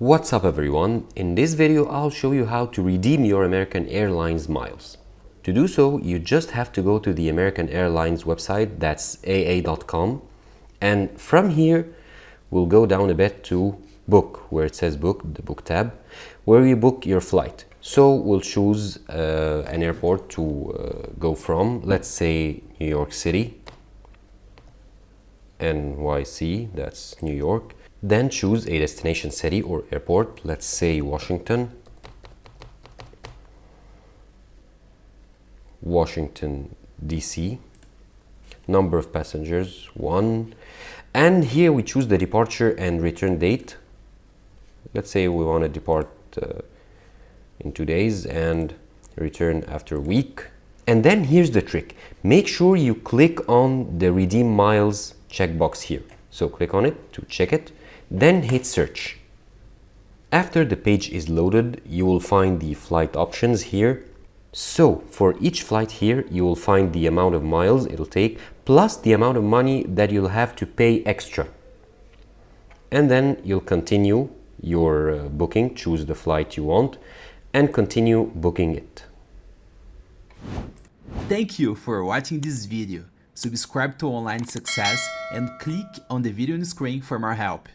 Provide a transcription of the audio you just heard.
What's up everyone? In this video I'll show you how to redeem your American Airlines miles. To do so, you just have to go to the American Airlines website, that's aa.com, and from here we'll go down a bit to book, where it says book, the book tab, where you book your flight. So we'll choose an airport to go from, let's say New York City, NYC, that's New York. Then choose a destination city or airport, let's say Washington, DC. Number of passengers, 1. And here we choose the departure and return date. Let's say we want to depart in 2 days and return after a week. And then here's the trick. Make sure you click on the redeem miles checkbox here. So click on it to check it. Then hit search. After the page is loaded, you will find the flight options here. So for each flight here, you will find the amount of miles it'll take, plus the amount of money that you'll have to pay extra. And then you'll continue your booking, choose the flight you want, and continue booking it. Thank you for watching this video. Subscribe to Online Success and click on the video on the screen for more help.